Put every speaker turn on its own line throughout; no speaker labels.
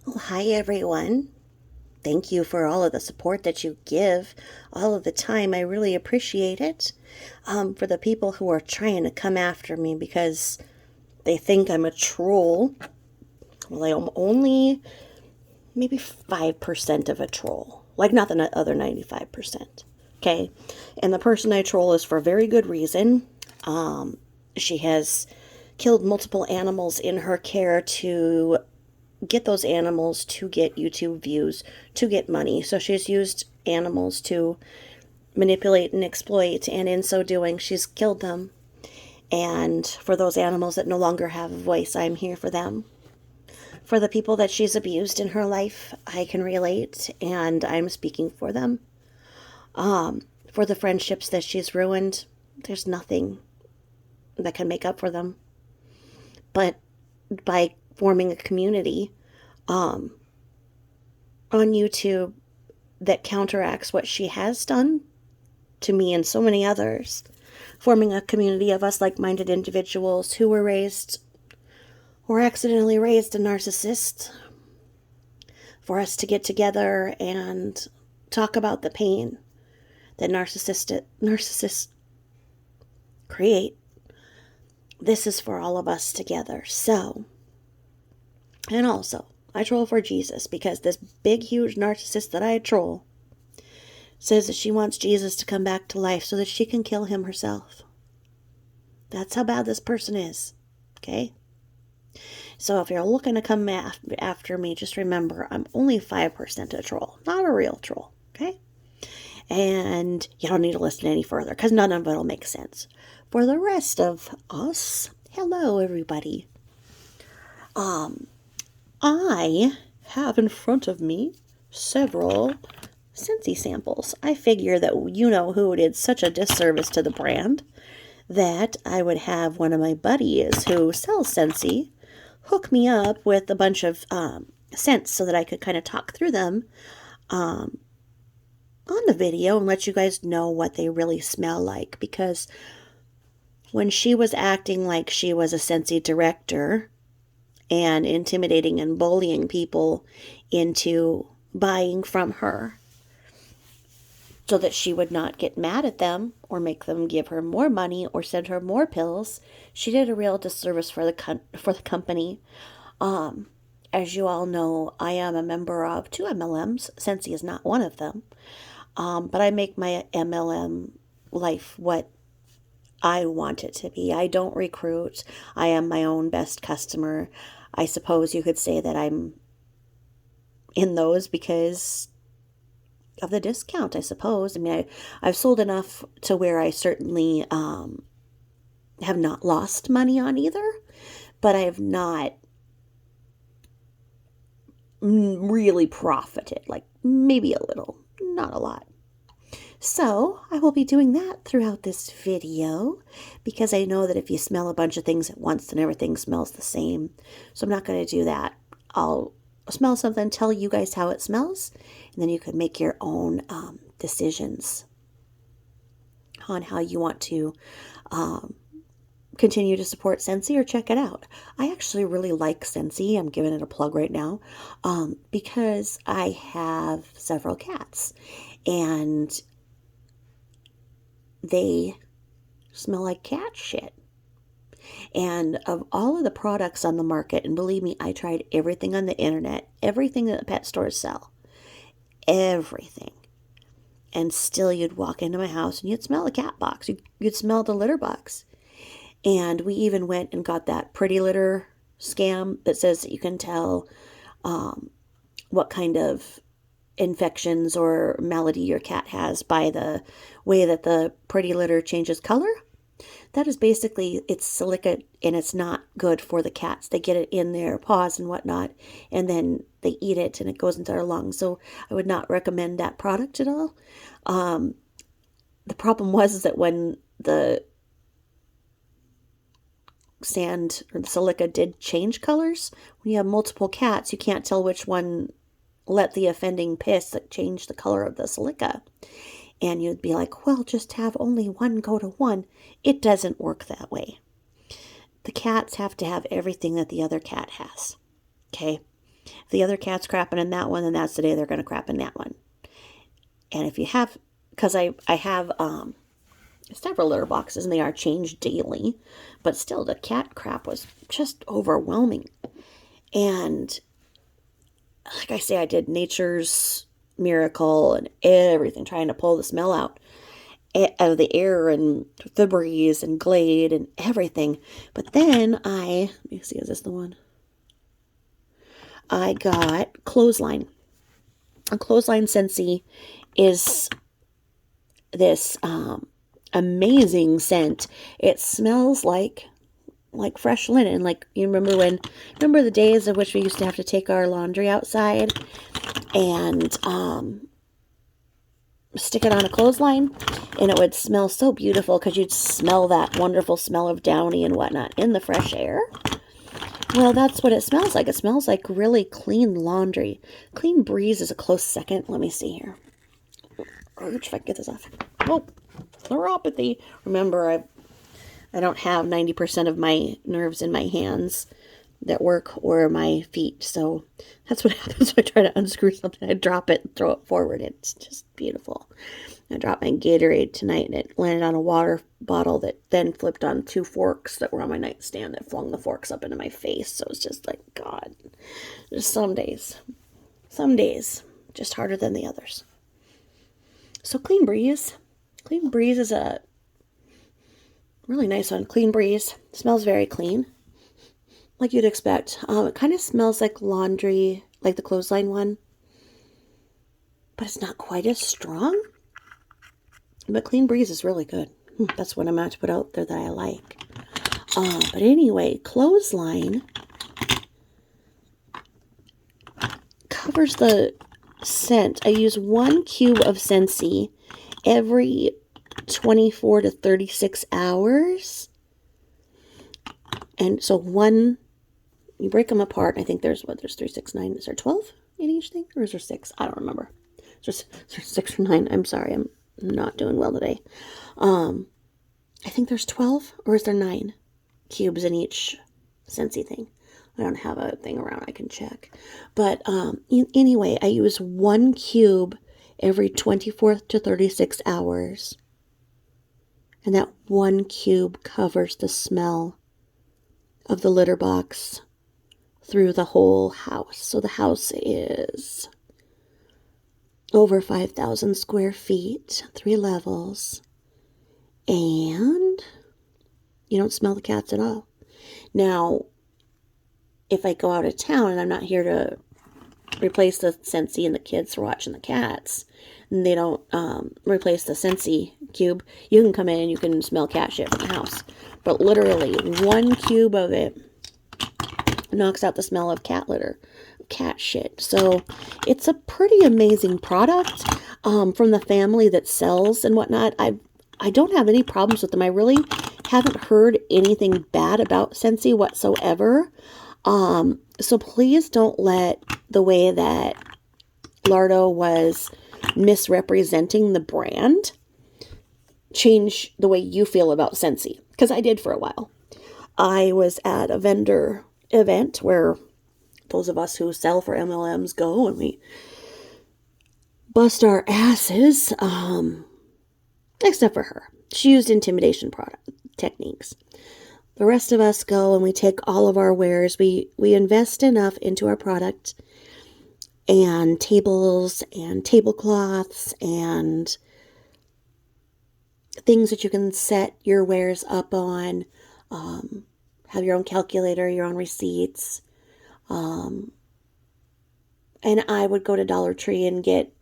Oh, hi everyone. Thank you for all of the support that you give all of the time. I really appreciate it. For the people who are trying to come after me because they think I'm a troll, well, I am only maybe 5% of a troll. Like, not the other 95%. Okay? And the person I troll is for a very good reason. She has killed multiple animals in her care to get those animals to get YouTube views, to get money. So she's used animals to manipulate and exploit, and in so doing, she's killed them. And for those animals that no longer have a voice, I'm here for them. For the people that she's abused in her life, I can relate, and I'm speaking for them. For the friendships that she's ruined, there's nothing that can make up for them. But by forming a community on YouTube that counteracts what she has done to me and so many others, forming a community of us like-minded individuals who were raised or accidentally raised a narcissist, for us to get together and talk about the pain that narcissists create. This is for all of us together. So, and also, I troll for Jesus because this big, huge narcissist that I troll says that she wants Jesus to come back to life so that she can kill him herself. That's how bad this person is. Okay? So if you're looking to come after me, just remember I'm only 5% a troll, not a real troll. Okay? And you don't need to listen any further because none of it will make sense. For the rest of us, hello everybody. I have in front of me several Scentsy samples. I figure that you know who did such a disservice to the brand that I would have one of my buddies who sells Scentsy hook me up with a bunch of scents so that I could kind of talk through them on the video and let you guys know what they really smell like. Because when she was acting like she was a Scentsy director and intimidating and bullying people into buying from her so that she would not get mad at them or make them give her more money or send her more pills, she did a real disservice for the company. As you all know, I am a member of 2 MLMs. Scentsy is not one of them. But I make my MLM life what I want it to be. I don't recruit. I am my own best customer. I suppose you could say that I'm in those because of the discount, I suppose. I mean, I've sold enough to where I certainly have not lost money on either, but I have not really profited, like maybe a little, not a lot. So I will be doing that throughout this video because I know that if you smell a bunch of things at once, then everything smells the same. So I'm not going to do that. I'll smell something, tell you guys how it smells, and then you can make your own decisions on how you want to continue to support Scentsy or check it out. I actually really like Scentsy. I'm giving it a plug right now because I have several cats and they smell like cat shit. And of all of the products on the market, and believe me, I tried everything on the internet, everything that the pet stores sell, everything. And still you'd walk into my house and you'd smell a cat box. You'd smell the litter box. And we even went and got that pretty litter scam that says that you can tell what kind of infections or malady your cat has by the way that the pretty litter changes color. That is basically, it's silica and it's not good for the cats. They get it in their paws and whatnot, and then they eat it and it goes into their lungs. So I would not recommend that product at all. The problem was that when the sand or the silica did change colors, when you have multiple cats, you can't tell which one let the offending piss that changed the color of the silica. And you'd be like, well, just have only one go to one. It doesn't work that way. The cats have to have everything that the other cat has. Okay? If the other cat's crapping in that one, then that's the day they're going to crap in that one. And if you have, because I have several litter boxes and they are changed daily, but still the cat crap was just overwhelming. And like I say, I did Nature's Miracle and everything, trying to pull the smell out of the air and Febreze and Glade and everything. But then let me see, is this the one? I got Clothesline. A Clothesline Scentsy is this amazing scent. It smells like fresh linen. Like, you remember the days of which we used to have to take our laundry outside and stick it on a clothesline, and it would smell so beautiful because you'd smell that wonderful smell of downy and whatnot in the fresh air. Well, that's what it smells like. It smells like really clean laundry. Clean Breeze is a close second. Let me see here. If I can get this off. Oh, neuropathy. Remember, I don't have 90% of my nerves in my hands that work or my feet. So that's what happens when I try to unscrew something. I drop it and throw it forward. It's just beautiful. I dropped my Gatorade tonight and it landed on a water bottle that then flipped on 2 forks that were on my nightstand that flung the forks up into my face. So it's just like, God, just some days, just harder than the others. So Clean Breeze is a really nice one. Clean Breeze. Smells very clean. Like you'd expect. It kind of smells like laundry, like the Clothesline one. But it's not quite as strong. But Clean Breeze is really good. That's what I'm about to put out there that I like. But anyway, Clothesline covers the scent. I use 1 cube of Scentsy every 24 to 36 hours. And so you break them apart. I think there's 3, 6, 9. Is there 12 in each thing? Or is there 6? I don't remember. There's 6 or 9. I'm sorry. I'm not doing well today. I think there's 12 or is there 9 cubes in each Scentsy thing. I don't have a thing around I can check. But anyway, I use 1 cube every 24 to 36 hours. And that 1 cube covers the smell of the litter box through the whole house. So the house is over 5,000 square feet, 3 levels, and you don't smell the cats at all. Now, if I go out of town and I'm not here to replace the Scentsy and the kids are watching the cats, and they don't replace the Scentsy cube, you can come in and you can smell cat shit from the house. But literally, 1 cube of it knocks out the smell of cat litter, cat shit. So it's a pretty amazing product from the family that sells and whatnot. I don't have any problems with them. I really haven't heard anything bad about Scentsy whatsoever. So please don't let the way that Lardo was misrepresenting the brand change the way you feel about Scentsy, because I did for a while. I was at a vendor event where those of us who sell for MLMs go and we bust our asses, except for her. She used intimidation techniques. The rest of us go and we take all of our wares. We invest enough into our product and tables and tablecloths and things that you can set your wares up on. Have your own calculator, your own receipts. And I would go to Dollar Tree and get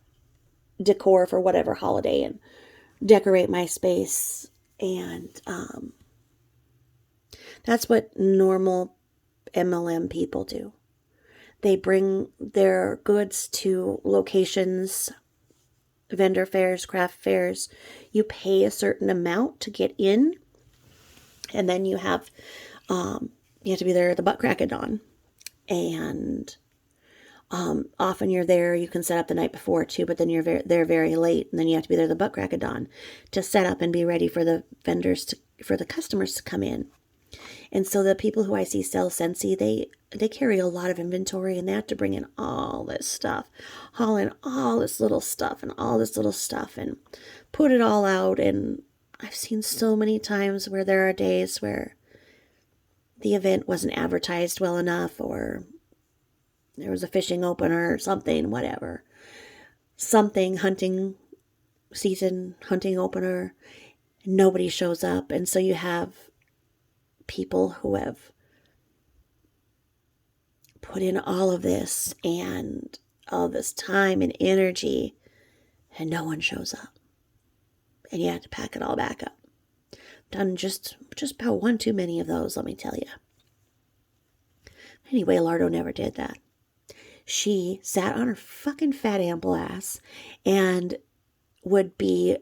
decor for whatever holiday and decorate my space. And that's what normal MLM people do. They bring their goods to locations, vendor fairs, craft fairs. You pay a certain amount to get in, and then you have to be there at the butt crack of dawn. And often you're there. You can set up the night before too, but then you're there very late, and then you have to be there the butt crack of dawn to set up and be ready for the vendors for the customers to come in. And so the people who I see sell Scentsy, they carry a lot of inventory, and they have to bring in all this stuff, haul in all this little stuff and all this little stuff and put it all out. And I've seen so many times where there are days where the event wasn't advertised well enough, or there was a fishing opener or something, whatever. Something, hunting season, hunting opener, nobody shows up. And so you have people who have put in all of this and all this time and energy, and no one shows up. And you have to pack it all back up. Done just about one too many of those, let me tell you. Anyway, Lardo never did that. She sat on her fucking fat ample ass and would be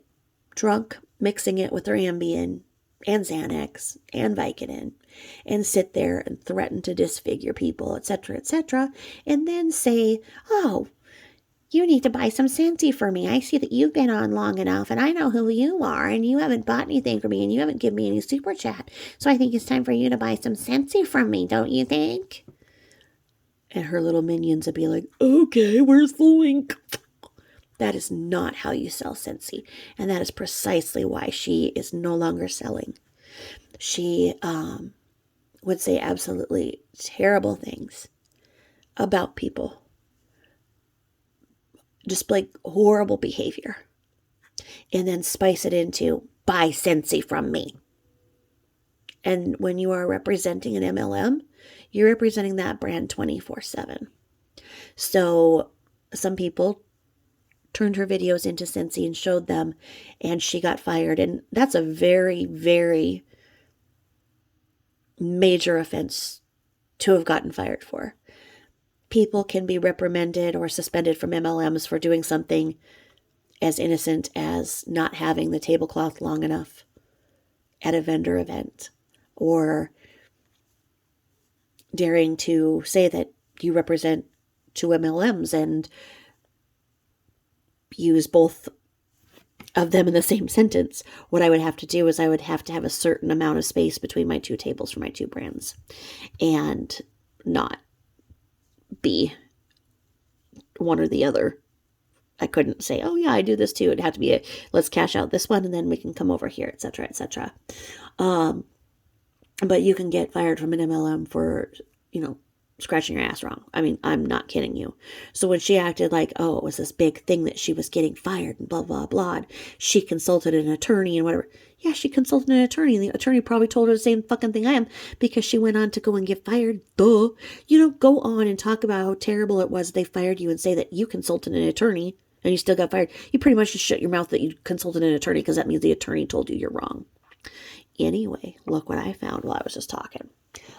drunk, mixing it with her Ambien and Xanax and Vicodin, and sit there and threaten to disfigure people, etc., and then say, oh, you need to buy some Scentsy for me. I see that you've been on long enough, and I know who you are, and you haven't bought anything for me, and you haven't given me any super chat, so I think it's time for you to buy some Scentsy from me, don't you think? And her little minions would be like, okay, where's the link? That is not how you sell Scentsy, and that is precisely why she is no longer selling. She would say absolutely terrible things about people, display horrible behavior, and then spice it into, buy Scentsy from me. And when you are representing an MLM, you're representing that brand 24/7. So some people turned her videos into Scentsy and showed them, and she got fired. And that's a very, very major offense to have gotten fired for. People can be reprimanded or suspended from MLMs for doing something as innocent as not having the tablecloth long enough at a vendor event, or daring to say that you represent two MLMs and use both of them in the same sentence. What I would have to do is I would have to have a certain amount of space between my two tables for my two brands, and not be one or the other. I couldn't say, oh yeah, I do this too. It'd have to be let's cash out this one and then we can come over here, etc. But you can get fired from an MLM for, scratching your ass wrong. I mean, I'm not kidding you. So when she acted like, oh, it was this big thing that she was getting fired and blah, blah, blah, she consulted an attorney and whatever. Yeah, she consulted an attorney, and the attorney probably told her the same fucking thing I am, because she went on to go and get fired. Duh. Go on and talk about how terrible it was they fired you and say that you consulted an attorney and you still got fired. You pretty much just shut your mouth that you consulted an attorney, because that means the attorney told you you're wrong. Anyway, look what I found while I was just talking.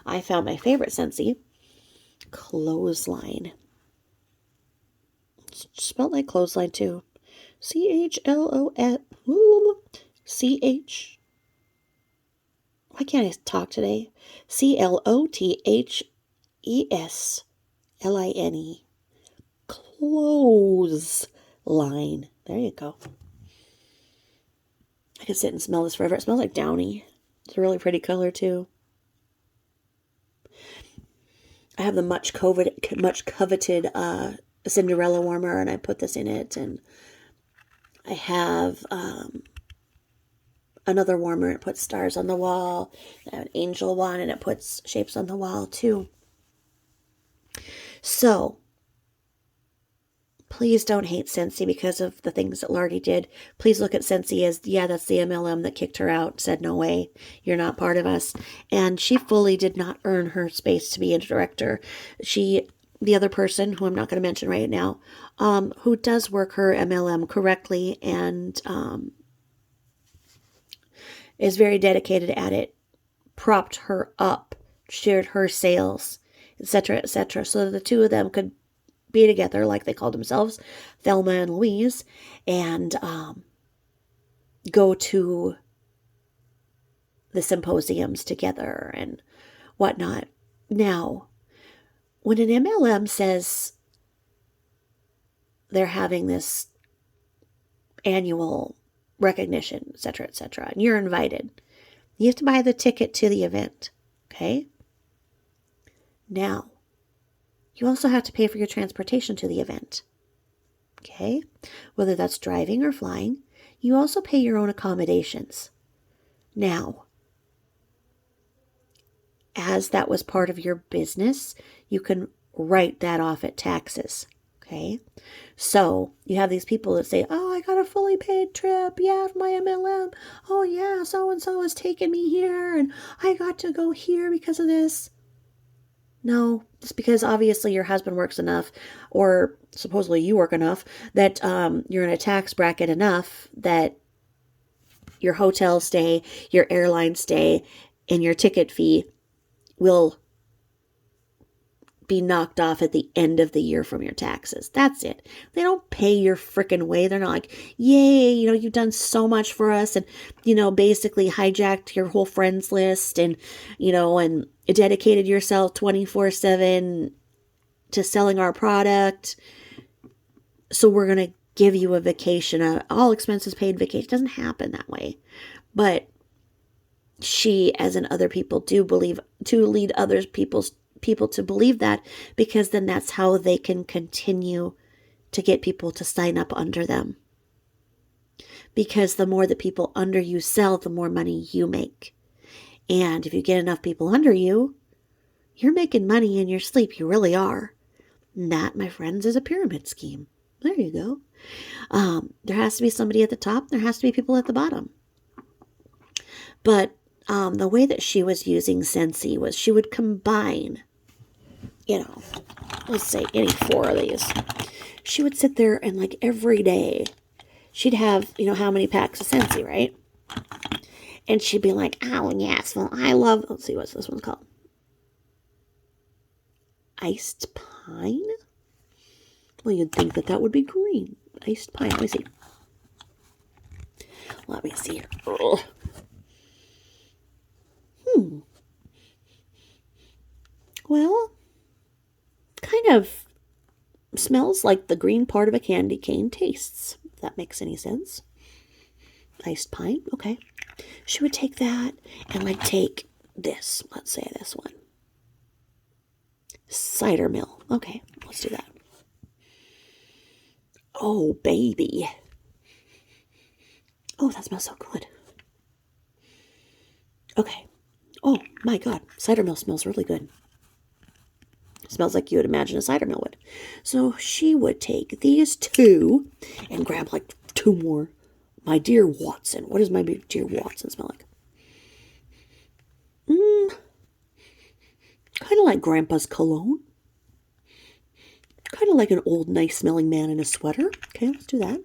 I found my favorite Scentsy, Clothesline. It's spelled like clothesline too. CHLOS. Why can't I talk today? CLOTHESLINE. Clothesline. There you go. I could sit and smell this forever. It smells like Downy. It's a really pretty color too. I have the much coveted Cinderella warmer, and I put this in it. And I have another warmer. It puts stars on the wall. I have an angel one, and it puts shapes on the wall too. So please don't hate Scentsy because of the things that Lardy did. Please look at Scentsy as, yeah, that's the MLM that kicked her out, said, no way, you're not part of us. And she fully did not earn her space to be a director. The other person, who I'm not going to mention right now, who does work her MLM correctly and is very dedicated at it, propped her up, shared her sales, etc., so the two of them could be together, like they called themselves, Thelma and Louise, and go to the symposiums together and whatnot. Now, when an MLM says they're having this annual recognition, etc., and you're invited, you have to buy the ticket to the event. Okay? Now, you also have to pay for your transportation to the event. Okay? Whether that's driving or flying, you also pay your own accommodations. Now, as that was part of your business, you can write that off at taxes. Okay? So you have these people that say, oh, I got a fully paid trip. Yeah, my MLM. Oh, yeah, so-and-so has taken me here and I got to go here because of this. No, it's because obviously your husband works enough, or supposedly you work enough, that you're in a tax bracket enough that your hotel stay, your airline stay, and your ticket fee will be knocked off at the end of the year from your taxes. That's it. They don't pay your frickin' way. They're not like, yay, you've done so much for us and, basically hijacked your whole friends list and, and dedicated yourself 24/7 to selling our product. So we're going to give you a vacation, all expenses paid vacation. It doesn't happen that way. But she, as in other people, do believe to lead other people to believe that, because then that's how they can continue to get people to sign up under them. Because the more the people under you sell, the more money you make. And if you get enough people under you, you're making money in your sleep. You really are. And that, my friends, is a pyramid scheme. There you go. There has to be somebody at the top. There has to be people at the bottom. But the way that she was using Scentsy was she would combine, let's say any 4 of these. She would sit there and like every day she'd have, how many packs of Scentsy, right? And she'd be like, oh yes, well I love, let's see, what's this one's called? Iced Pine? Well, you'd think that would be green. Iced Pine, let me see. Let me see here. Ugh. Well, kind of smells like the green part of a candy cane tastes, if that makes any sense. Iced Pine, okay. She would take that and like take this, let's say this one. Cider Mill, okay, let's do that. Oh, baby. Oh, that smells so good. Okay. Oh, my God. Cider Mill smells really good. Smells like you would imagine a cider mill would. So she would take these 2 and grab like 2 more. My Dear Watson. What does My Dear Watson smell like? Kind of like Grandpa's cologne. Kind of like an old, nice smelling man in a sweater. Okay, let's do that.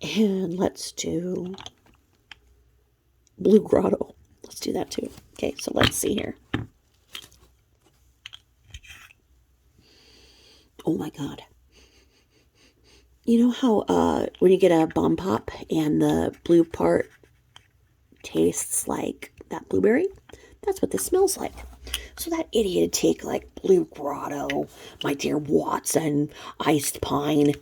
And let's do Blue Grotto. Let's do that too. Okay, so let's see here. Oh my God. You know how when you get a bomb pop and the blue part tastes like that blueberry? That's what this smells like. So that idiot would take like Blue Grotto, My Dear Watson, Iced Pine,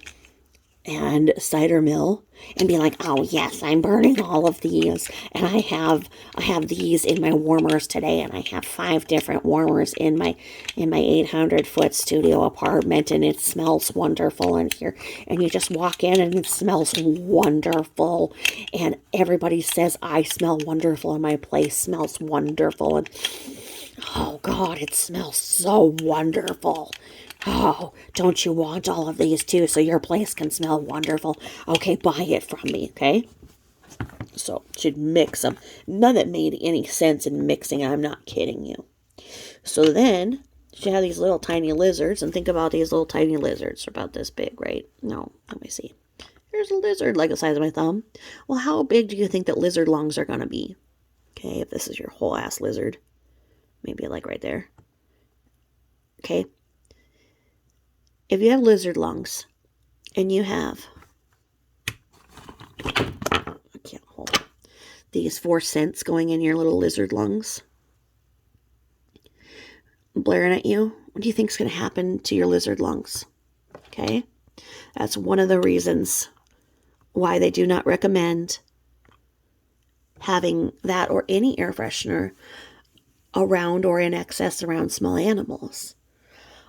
and Cider Mill and be like, oh yes, I'm burning all of these, and I have these in my warmers today, and I have 5 different warmers in my 800-foot studio apartment, and it smells wonderful in here. And you just walk in and it smells wonderful, and everybody says I smell wonderful and my place smells wonderful, and oh God, it smells so wonderful. Oh, don't you want all of these too so your place can smell wonderful? Okay, buy it from me, okay? So she'd mix them. None that made any sense in mixing. I'm not kidding you. So then she had these little tiny lizards, and think about these little tiny lizards. They're about this big, right? No, let me see. Here's a lizard like the size of my thumb. Well, how big do you think that lizard lungs are going to be? Okay, if this is your whole ass lizard. Maybe like right there. Okay. If you have lizard lungs and you have, I can't hold it, these 4 scents going in your little lizard lungs, blaring at you, what do you think is going to happen to your lizard lungs? Okay? That's one of the reasons why they do not recommend having that or any air freshener around or in excess around small animals.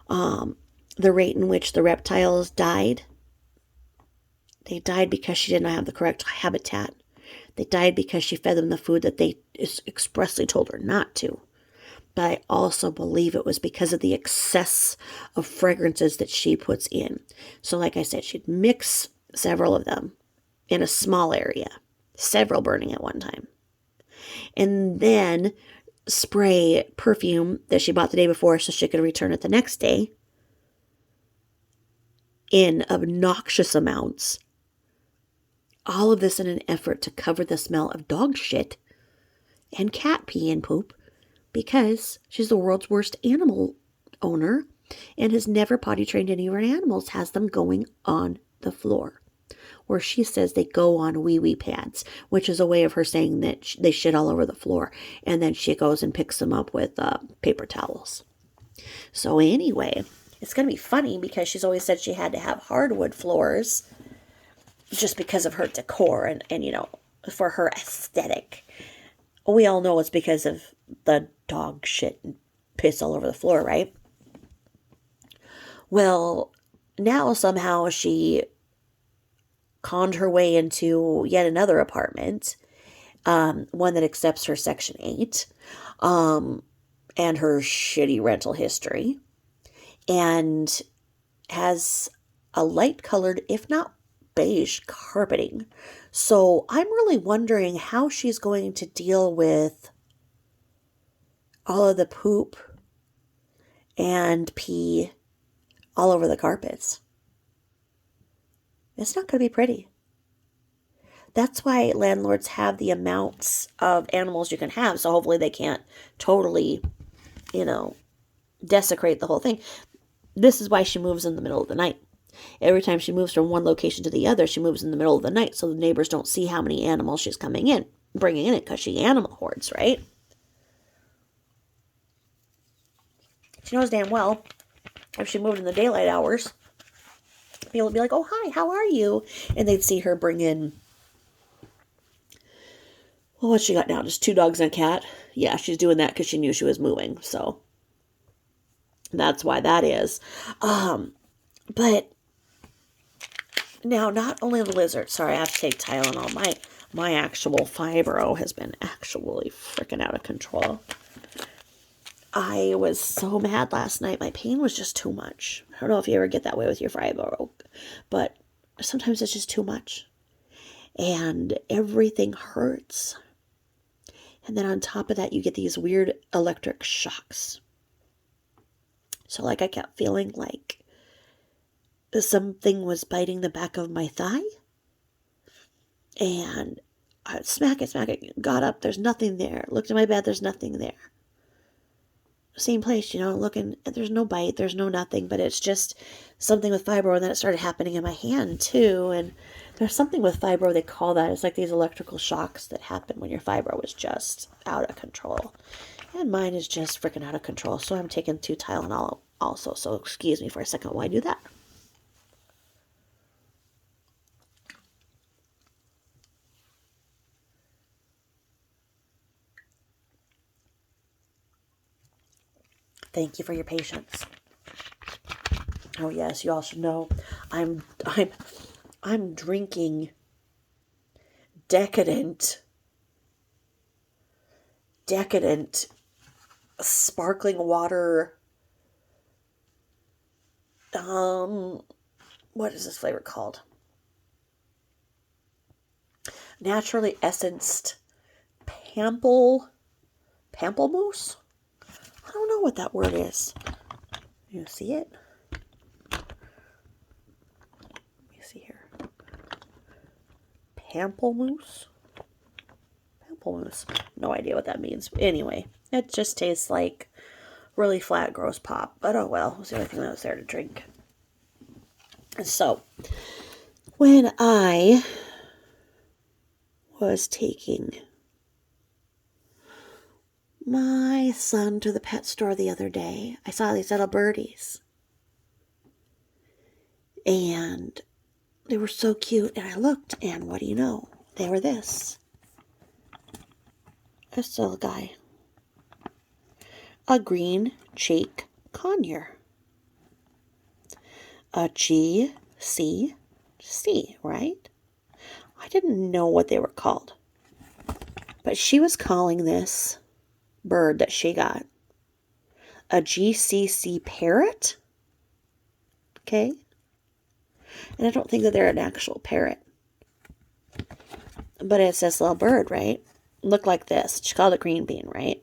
The rate in which the reptiles died, they died because she didn't have the correct habitat. They died because she fed them the food that they expressly told her not to. But I also believe it was because of the excess of fragrances that she puts in. So like I said, she'd mix several of them in a small area, several burning at one time. And then spray perfume that she bought the day before so she could return it the next day in obnoxious amounts. All of this in an effort to cover the smell of dog shit and cat pee and poop, because she's the world's worst animal owner and has never potty trained any of her animals, has them going on the floor. Or she says they go on wee-wee pads, which is a way of her saying that they shit all over the floor. And then she goes and picks them up with paper towels. So anyway, it's going to be funny because she's always said she had to have hardwood floors just because of her decor and you know, for her aesthetic. We all know it's because of the dog shit and piss all over the floor, right? Well, now somehow she conned her way into yet another apartment, one that accepts her Section 8, and her shitty rental history, and has a light-colored, if not beige, carpeting. So I'm really wondering how she's going to deal with all of the poop and pee all over the carpets. It's not going to be pretty. That's why landlords have the amounts of animals you can have, so hopefully they can't totally, you know, desecrate the whole thing. This is why she moves in the middle of the night. Every time she moves from one location to the other, she moves in the middle of the night so the neighbors don't see how many animals she's bringing in it, because she animal hoards, right? She knows damn well if she moved in the daylight hours, people would be like, oh, hi, how are you? And they'd see her bring in, well, what's she got now? Just 2 dogs and a cat? Yeah, she's doing that because she knew she was moving. So that's why that is. But now, not only the lizard. Sorry, I have to take Tylenol. My actual fibro has been actually freaking out of control. I was so mad last night. My pain was just too much. I don't know if you ever get that way with your fibro, but sometimes it's just too much. And everything hurts. And then on top of that, you get these weird electric shocks. So like I kept feeling like something was biting the back of my thigh. And I would smack it, got up, there's nothing there. Looked at my bed, there's nothing there. Same place, you know, looking, there's no bite, there's no nothing, but it's just something with fibro. And then it started happening in my hand too. And there's something with fibro, they call that. It's like these electrical shocks that happen when your fibro is just out of control. And mine is just freaking out of control. So I'm taking 2 Tylenol also. So excuse me for a second while I do that. Thank you for your patience. Oh yes, you all should know I'm drinking decadent sparkling water. What is this flavor called? Naturally essenced pamplemousse. I don't know what that word is. You see it? Let me see here. Pamplemousse? No idea what that means. Anyway, it just tastes like really flat, gross pop. But oh well, it was the only thing that was there to drink. So, when I was taking my son to the pet store the other day, I saw these little birdies. And they were so cute. And I looked, and what do you know? They were this. This little guy. A green cheek conure. A GCC, right? I didn't know what they were called. But she was calling this bird that she got a GCC parrot. Okay. And I don't think that they're an actual parrot. But it's this little bird, right? Looked like this. She called it green bean, right?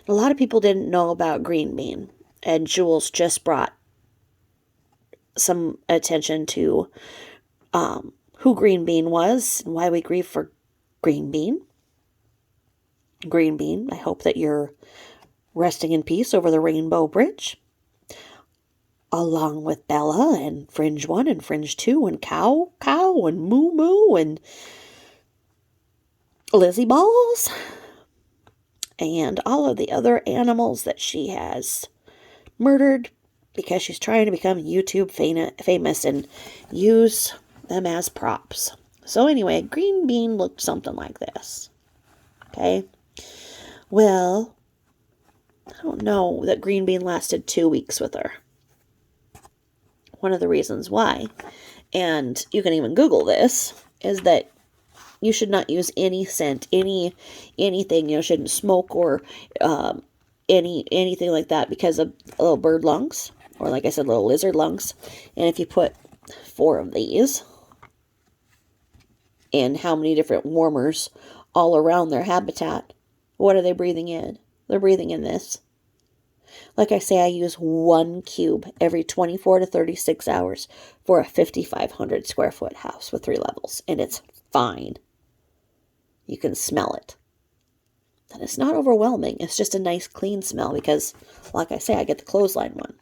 A lot of people didn't know about green bean. And Jools just brought some attention to who green bean was and why we grieve for green bean. Green bean, I hope that you're resting in peace over the Rainbow Bridge. Along with Bella and Fringe 1 and Fringe 2 and Cow and Moo Moo and Lizzie Balls and all of the other animals that she has murdered because she's trying to become YouTube famous and use them as props. So anyway, green bean looked something like this. Okay. Well, I don't know that green bean lasted 2 weeks with her. One of the reasons why, and you can even Google this, is that you should not use any scent, anything. You shouldn't smoke or anything like that because of little bird lungs, or like I said, little lizard lungs. And if you put 4 of these in how many different warmers all around their habitat, what are they breathing in? They're breathing in this. Like I say, I use 1 cube every 24 to 36 hours for a 5,500 square foot house with 3 levels. And it's fine. You can smell it. And it's not overwhelming. It's just a nice clean smell because, like I say, I get the clothesline one.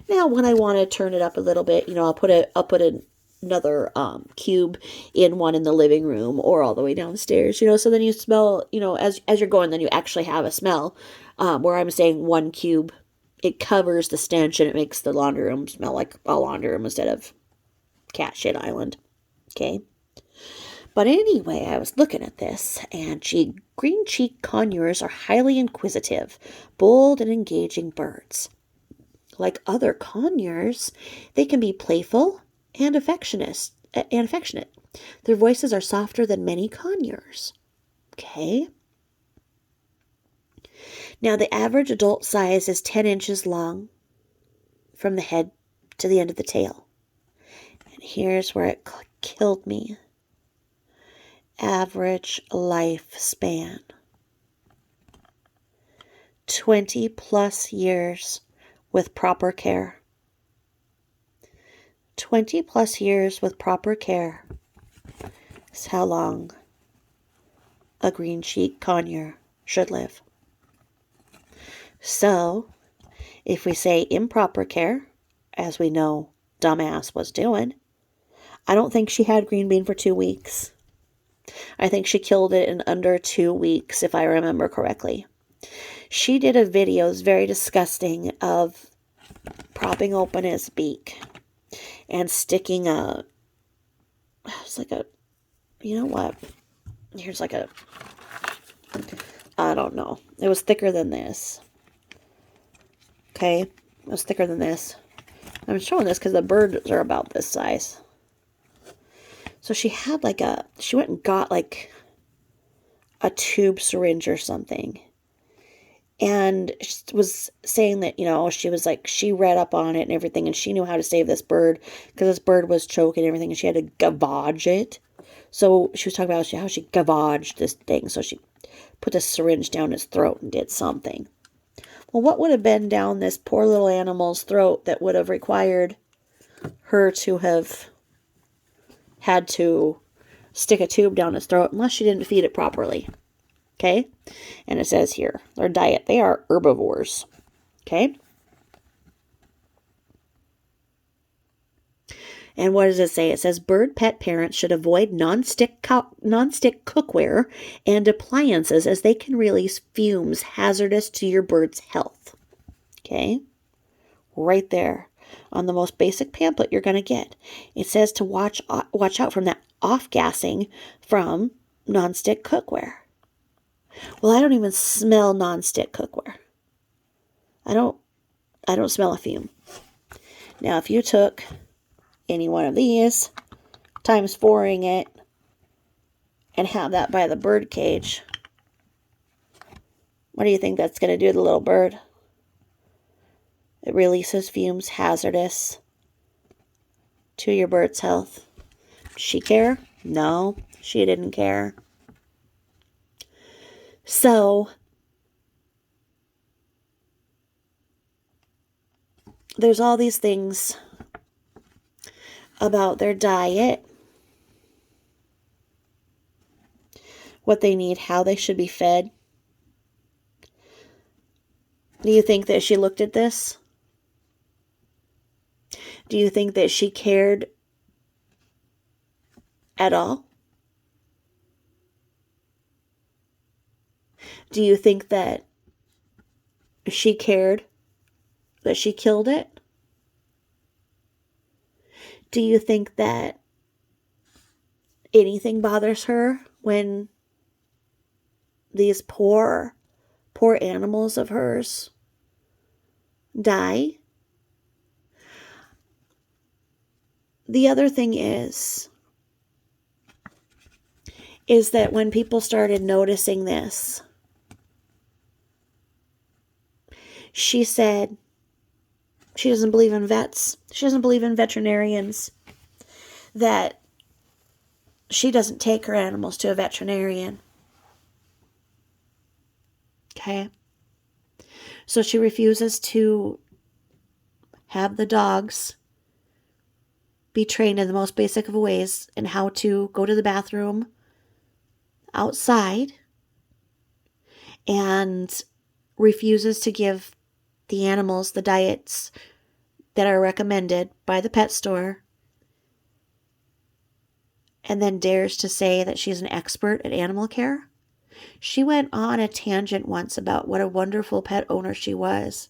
Now, when I want to turn it up a little bit, I'll put another cube in one in the living room or all the way downstairs, so then you smell, as you're going, then you actually have a smell. Where I'm saying 1 cube, it covers the stench and it makes the laundry room smell like a laundry room instead of cat shit island. Okay. But anyway, I was looking at this, and green cheek conures are highly inquisitive, bold, and engaging birds. Like other conures, they can be playful and affectionate. Their voices are softer than many conures. Okay. Now, the average adult size is 10 inches long from the head to the end of the tail. And here's where it killed me. Average lifespan. 20 plus years with proper care. 20 plus years with proper care is how long a green cheek conure should live. So, if we say improper care, as we know dumbass was doing, I don't think she had green bean for 2 weeks. I think she killed it in under 2 weeks, if I remember correctly. She did a video, it was very disgusting, of propping open his beak and sticking it's like a, you know what? Here's like a, I don't know. It was thicker than this. Okay, it was thicker than this. I'm showing this because the birds are about this size. So she had she went and got like a tube syringe or something. And she was saying that, she read up on it and everything, and she knew how to save this bird because this bird was choking and everything, and she had to gavage it. So she was talking about how she gavaged this thing. So she put the syringe down his throat and did something. Well, what would have been down this poor little animal's throat that would have required her to have had to stick a tube down his throat unless she didn't feed it properly? Okay? And it says here, their diet, they are herbivores. Okay? And what does it say? It says bird pet parents should avoid non-stick cookware and appliances as they can release fumes hazardous to your bird's health. Okay? Right there on the most basic pamphlet you're going to get. It says to watch out from that off-gassing from non-stick cookware. Well, I don't even smell nonstick cookware. I don't smell a fume. Now, if you took any one of these, times 4ing it, and have that by the bird cage, what do you think that's going to do to the little bird? It releases fumes hazardous to your bird's health. Did she care? No, she didn't care. So, there's all these things about their diet, what they need, how they should be fed. Do you think that she looked at this? Do you think that she cared at all? Do you think that she cared that she killed it? Do you think that anything bothers her when these poor animals of hers die? The other thing is that when people started noticing this, she said she doesn't believe in vets. She doesn't believe in veterinarians. That she doesn't take her animals to a veterinarian. Okay? So she refuses to have the dogs be trained in the most basic of ways in how to go to the bathroom outside, and refuses to give the animals the diets that are recommended by the pet store, and then dares to say that she's an expert at animal care. She went on a tangent once about what a wonderful pet owner she was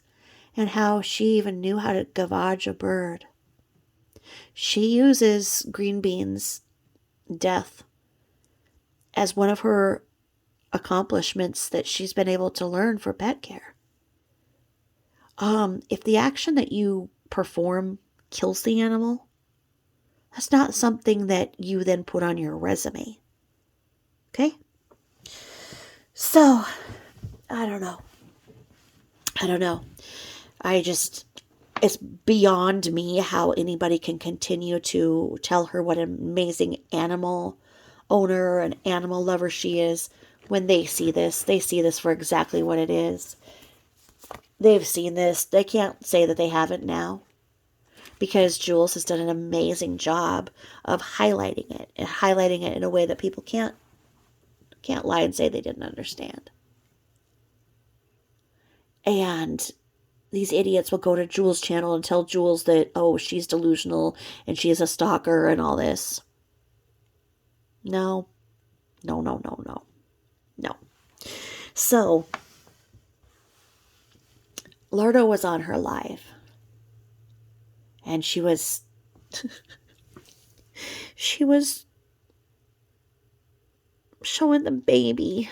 and how she even knew how to gavage a bird. She uses green beans' death as one of her accomplishments that she's been able to learn for pet care. If the action that you perform kills the animal, that's not something that you then put on your resume. Okay? So, I don't know. It's beyond me how anybody can continue to tell her what an amazing animal owner and animal lover she is. When they see this for exactly what it is. They've seen this. They can't say that they haven't now, because Jools has done an amazing job of highlighting it, and highlighting it in a way that people can't lie and say they didn't understand. And these idiots will go to Jools' channel and tell Jools that, oh, she's delusional and she is a stalker and all this. No. So, Lardo was on her live, and she was showing the baby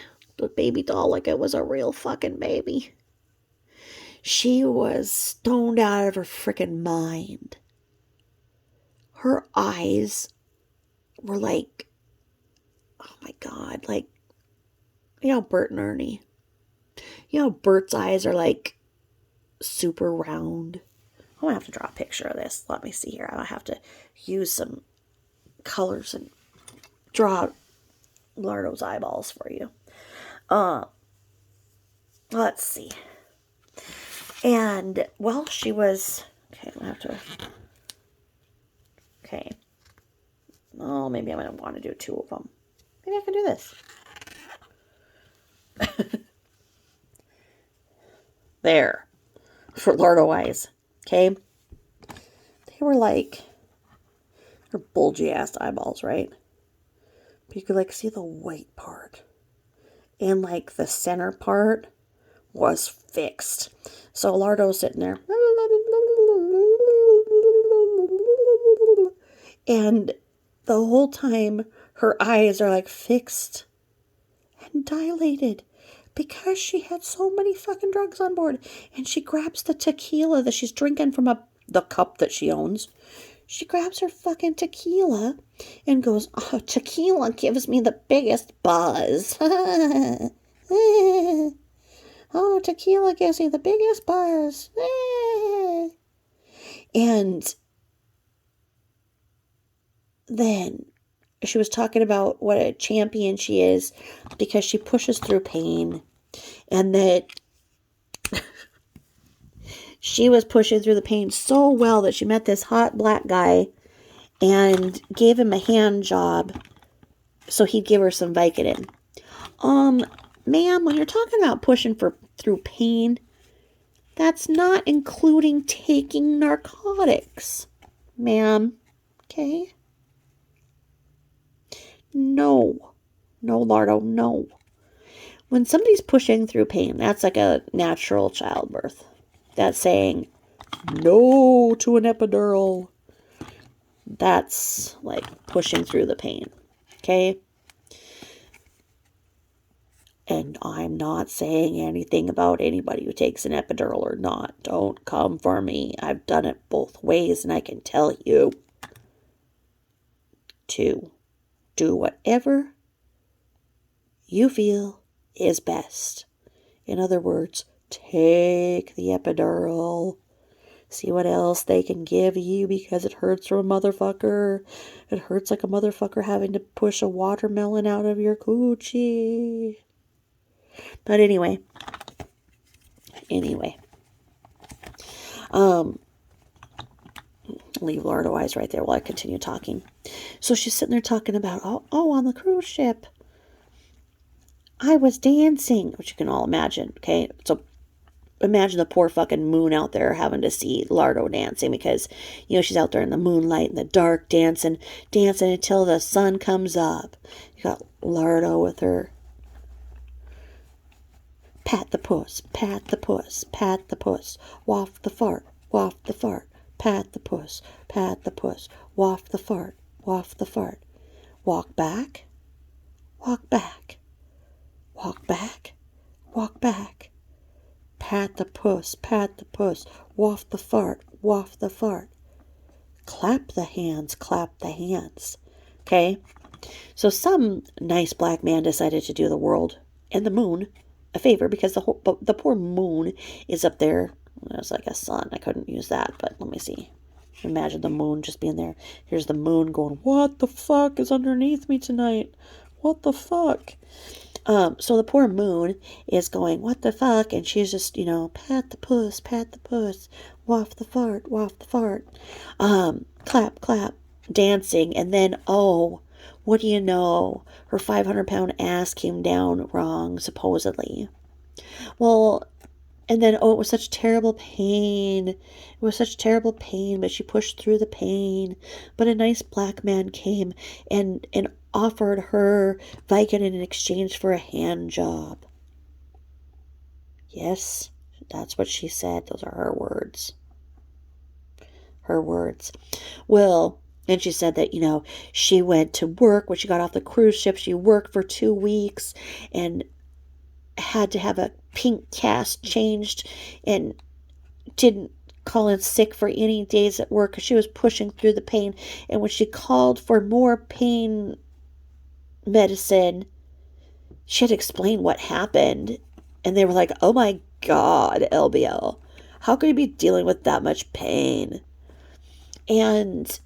doll like it was a real fucking baby. She was stoned out of her freaking mind. Her eyes were like, oh my God, like, you know, Bert and Ernie. You know, Bert's eyes are like super round. I'm going to have to draw a picture of this. Let me see here. I'll have to use some colors and draw Lardo's eyeballs for you. Let's see. And, well, she was... Okay, I'm going to have to... Okay. Oh, maybe I'm going to want to do 2 of them. Maybe I can do this. There. For Lardo eyes. Okay? They were like... They're bulgy ass eyeballs, right? But you could like see the white part. And like the center part was fixed. So Lardo's sitting there. And the whole time her eyes are like fixed and dilated. because she had so many fucking drugs on board. And she grabs the tequila that she's drinking from the cup that she owns. She grabs her fucking tequila and goes, oh, tequila gives me the biggest buzz. Oh, tequila gives me the biggest buzz. And then she was talking about what a champion she is because she pushes through pain, and that she was pushing through the pain so well that she met this hot black guy and gave him a hand job so he'd give her some Vicodin. Ma'am, when you're talking about pushing through pain, that's not including taking narcotics, ma'am. Okay? No, Lardo, no. When somebody's pushing through pain, that's like a natural childbirth. That's saying no to an epidural. That's like pushing through the pain. Okay? And I'm not saying anything about anybody who takes an epidural or not. Don't come for me. I've done it both ways, and I can tell you to do whatever you feel is best. In other words, take the epidural. See what else they can give you because it hurts from a motherfucker. It hurts like a motherfucker having to push a watermelon out of your coochie. But anyway. Leave Lardo eyes right there while I continue talking. So she's sitting there talking about, oh, on the cruise ship, I was dancing, which you can all imagine, okay? So imagine the poor fucking moon out there having to see Lardo dancing because, she's out there in the moonlight in the dark dancing until the sun comes up. You got Lardo with her pat the puss, pat the puss, pat the puss, waft the fart, pat the puss, waft the fart, walk back, walk back, walk back, walk back, pat the puss, waft the fart, clap the hands, okay? So some nice black man decided to do the world and the moon a favor because the poor moon is up there. It's like a sun. I couldn't use that, but let me see. Imagine the moon just being there. Here's the moon going, what the fuck is underneath me tonight? What the fuck? So the poor moon is going, what the fuck? And she's just, pat the puss, waft the fart, clap, dancing. And then, what do you know? Her 500-pound ass came down wrong, supposedly. Well, and then, it was such terrible pain. It was such terrible pain, but she pushed through the pain. But a nice black man came and offered her Vicodin in exchange for a hand job. Yes, that's what she said. Those are her words. Her words. Well, and she said that, she went to work when she got off the cruise ship. She worked for 2 weeks and had to have a pink cast changed and didn't call in sick for any days at work because she was pushing through the pain. And when she called for more pain medicine, she had to explain what happened. And they were like, oh my God, LBL, how could you be dealing with that much pain? And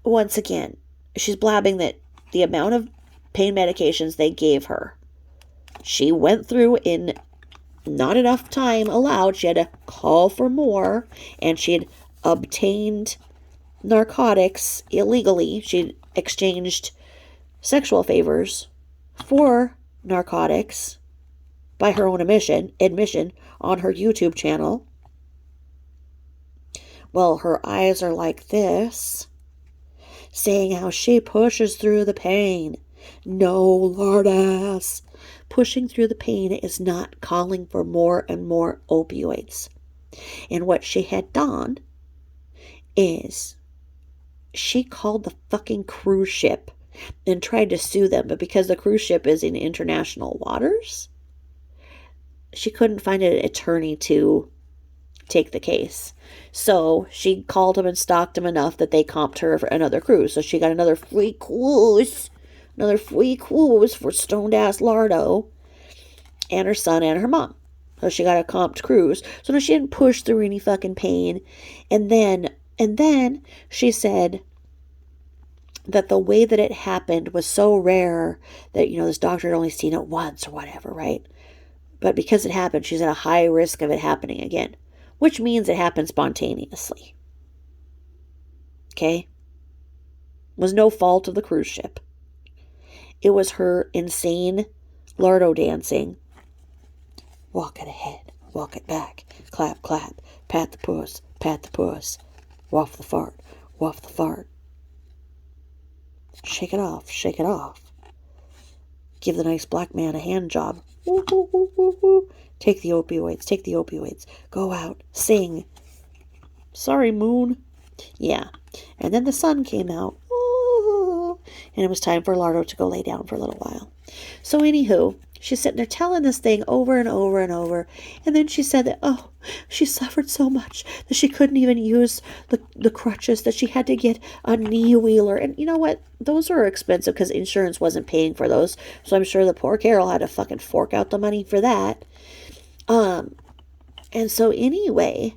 once again, she's blabbing that the amount of pain medications they gave her, she went through in not enough time allowed. She had to call for more, and she had obtained narcotics illegally. She exchanged sexual favors for narcotics by her own admission on her YouTube channel. Well, her eyes are like this, saying how she pushes through the pain. No, Lord ass. Pushing through the pain is not calling for more and more opioids. And what she had done is she called the fucking cruise ship and tried to sue them. But because the cruise ship is in international waters, she couldn't find an attorney to take the case. So she called them and stalked them enough that they comped her for another cruise. So she got another free cruise for stoned ass Lardo and her son and her mom. So she got a comped cruise. So no, she didn't push through any fucking pain. And then she said that the way that it happened was so rare that, this doctor had only seen it once or whatever, right? But because it happened, she's at a high risk of it happening again, which means it happened spontaneously. Okay? It was no fault of the cruise ship. It was her insane lardo dancing. Walk it ahead, walk it back, clap, clap, pat the puss, waft the fart, waft the fart. Shake it off, shake it off. Give the nice black man a hand job. Woo, woo, woo, woo, woo. Take the opioids. Go out, sing. Sorry, moon. Yeah. And then the sun came out. Ooh. And it was time for Lardo to go lay down for a little while. So anywho, she's sitting there telling this thing over and over and over. And then she said that, she suffered so much that she couldn't even use the crutches, that she had to get a knee wheeler. And you know what? Those are expensive because insurance wasn't paying for those. So I'm sure the poor Carol had to fucking fork out the money for that. And so anyway,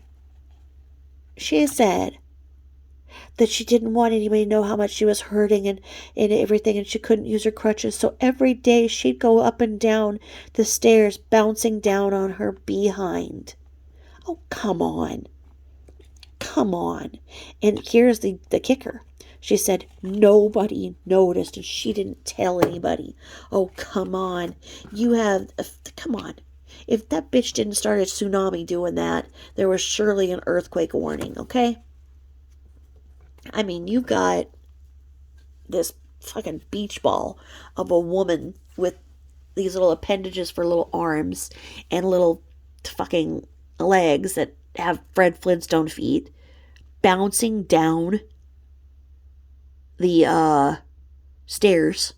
she said that she didn't want anybody to know how much she was hurting and everything, and she couldn't use her crutches. So every day she'd go up and down the stairs, bouncing down on her behind. Oh, come on. Come on. And here's the kicker. She said nobody noticed and she didn't tell anybody. Oh, come on. Come on. If that bitch didn't start a tsunami doing that, there was surely an earthquake warning, okay? I mean, you got this fucking beach ball of a woman with these little appendages for little arms and little fucking legs that have Fred Flintstone feet bouncing down the stairs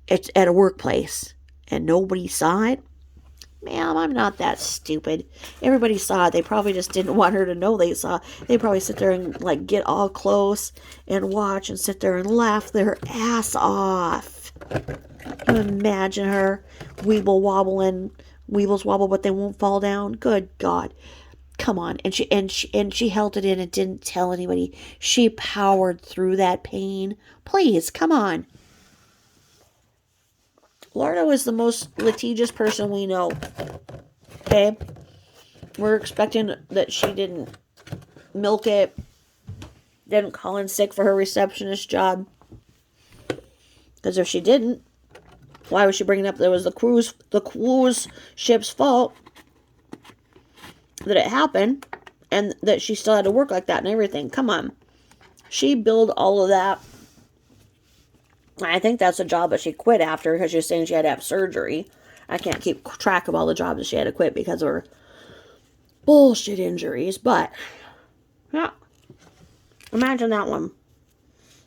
at a workplace and nobody saw it. Ma'am, I'm not that stupid. Everybody saw it. They probably just didn't want her to know they saw. They probably sit there and get all close and watch and sit there and laugh their ass off. Can you imagine her weebles wobble, but they won't fall down? Good God. Come on. And she held it in and didn't tell anybody. She powered through that pain. Please, come on. Lardo is the most litigious person we know. Okay? We're expecting that she didn't milk it, didn't call in sick for her receptionist job. Because if she didn't, why was she bringing up that it was the cruise ship's fault that it happened and that she still had to work like that and everything? Come on. She billed all of that. I think that's a job that she quit after because she was saying she had to have surgery. I can't keep track of all the jobs that she had to quit because of her bullshit injuries. But, yeah. Imagine that one.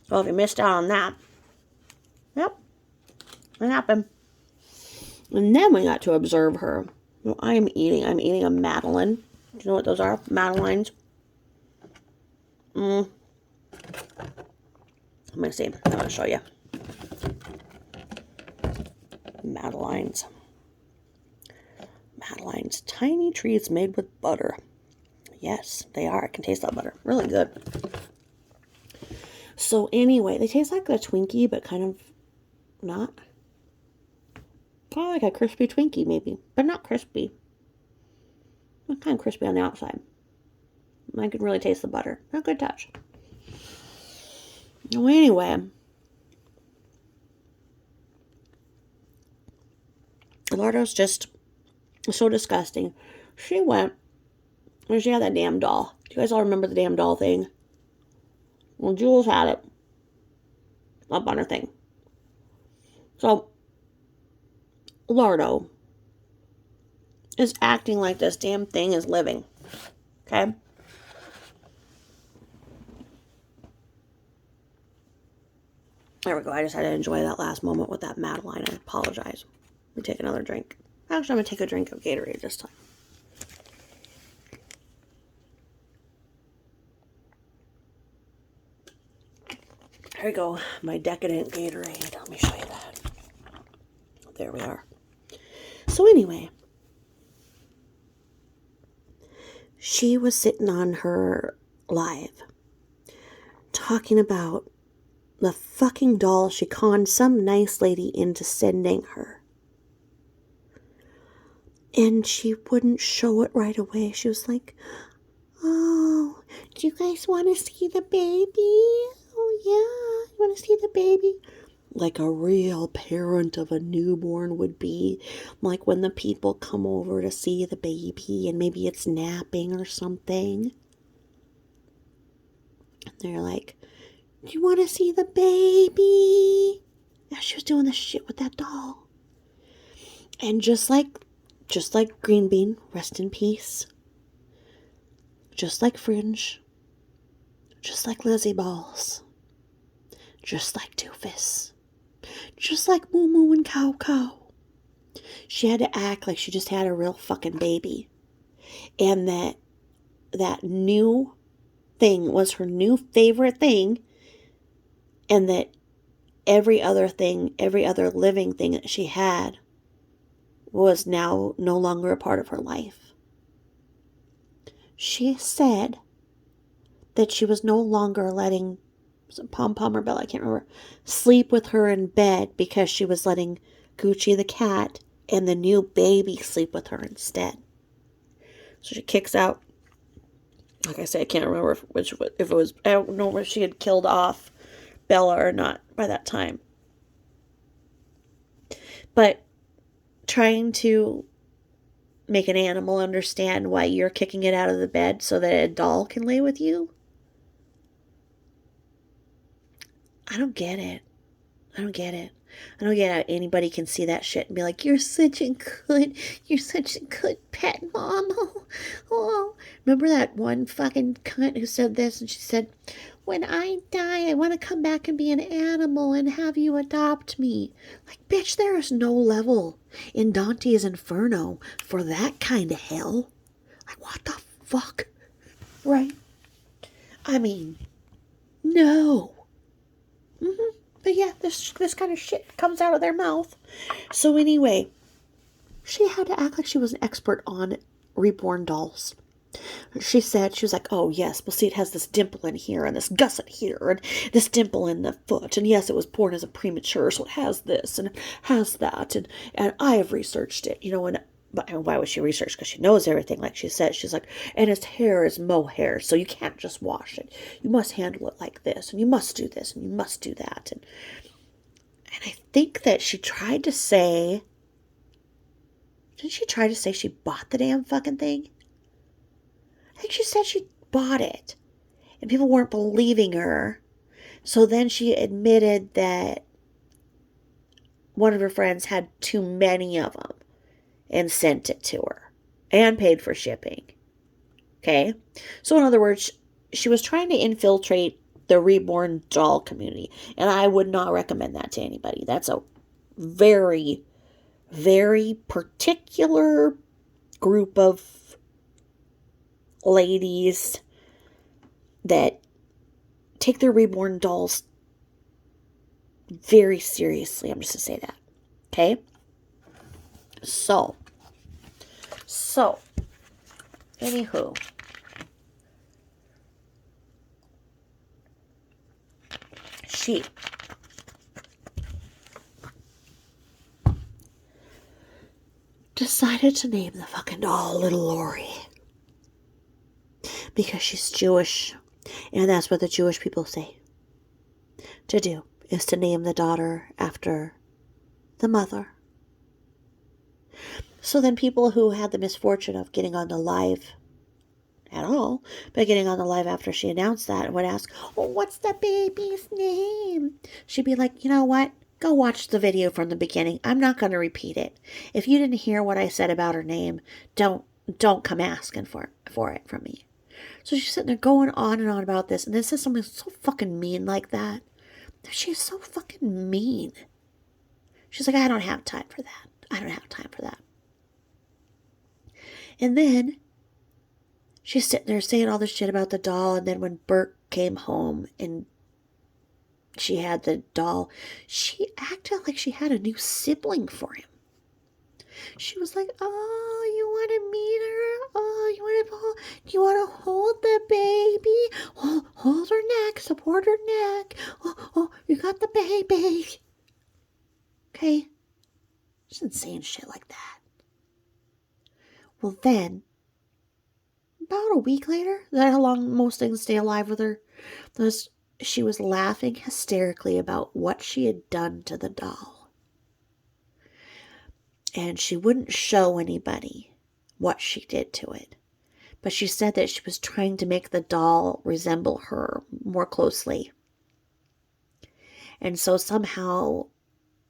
Well, if you missed out on that. Yep. It happened. And then we got to observe her. Well, I'm eating a Madeleine. Do you know what those are? Madeleines. Let me see. I'm going to show you. Madeleines. Tiny treats made with butter. Yes, they are. I can taste that butter. Really good. So anyway, they taste like a Twinkie, but kind of not. Kind of like a crispy Twinkie, maybe, but not crispy. It's kind of crispy on the outside. I can really taste the butter. A good touch. Well, anyway, Lardo's just so disgusting. She went and she had that damn doll. Do you guys all remember the damn doll thing? Well, Jools had it up on her thing. So, Lardo is acting like this damn thing is living. Okay? There we go. I just had to enjoy that last moment with that Madeline. I apologize. Let me take another drink. Actually, I'm going to take a drink of Gatorade this time. There we go. My decadent Gatorade. Let me show you that. There we are. So anyway, she was sitting on her live talking about the fucking doll she conned some nice lady into sending her. And she wouldn't show it right away. She was like, oh, do you guys want to see the baby? Oh, yeah, you want to see the baby? Like a real parent of a newborn would be. Like when the people come over to see the baby and maybe it's napping or something. And they're like, do you want to see the baby? Yeah, she was doing this shit with that doll. And just like Green Bean, rest in peace. Just like Fringe. Just like Lizzie Balls. Just like Doofus. Just like Moo Moo and Cow Cow. She had to act like she just had a real fucking baby. And that new thing was her new favorite thing. And that every other living thing that she had was now no longer a part of her life. She said that she was no longer letting Pom Pom or Bella, I can't remember, sleep with her in bed because she was letting Gucci the cat and the new baby sleep with her instead. So she kicks out. Like I say, I can't remember if it was, I don't know if she had killed off Bella or not by that time. But trying to make an animal understand why you're kicking it out of the bed so that a doll can lay with you? I don't get it. I don't get how anybody can see that shit and be like, you're such a good pet, Mom. Oh. Remember that one fucking cunt who said this, and she said, when I die, I want to come back and be an animal and have you adopt me. Like, bitch, there is no level in Dante's Inferno for that kind of hell. Like, what the fuck? Right? I mean, no. But yeah, this kind of shit comes out of their mouth. So anyway, she had to act like she was an expert on reborn dolls. She was like, oh yes, well see, it has this dimple in here and this gusset here and this dimple in the foot. And yes, it was born as a premature, so it has this and it has that. And I have researched it, but why would she research? Because she knows everything, like she said. She's like, and its hair is mohair, so you can't just wash it. You must handle it like this, and you must do this, and you must do that. And I think that she tried to say, didn't she try to say she bought the damn fucking thing? I think she said she bought it, and people weren't believing her. So then she admitted that one of her friends had too many of them and sent it to her and paid for shipping. Okay? So in other words, she was trying to infiltrate the reborn doll community, and I would not recommend that to anybody. That's a very, very particular group of ladies that take their reborn dolls very seriously. I'm just going to say that. Okay? So, anywho, she decided to name the fucking doll Little Lori because she's Jewish, and that's what the Jewish people say to do, is to name the daughter after the mother. So then people who had the misfortune of getting on the live at all, but getting on the live after she announced that, would ask, oh, what's the baby's name? She'd be like, you know what? Go watch the video from the beginning. I'm not going to repeat it. If you didn't hear what I said about her name, don't come asking for it from me. So she's sitting there going on and on about this, and then says something so fucking mean like that. She's so fucking mean. She's like, I don't have time for that. I don't have time for that. And then she's sitting there saying all this shit about the doll. And then when Bert came home and she had the doll, she acted like she had a new sibling for him. She was like, oh, you want to meet her? Oh, you want to hold the baby? Oh, hold her neck, support her neck. Oh, you got the baby. Okay? She's not saying shit like that. Well, then, about a week later, that's how long most things stay alive with her, she was laughing hysterically about what she had done to the doll. And she wouldn't show anybody what she did to it. But she said that she was trying to make the doll resemble her more closely. And so somehow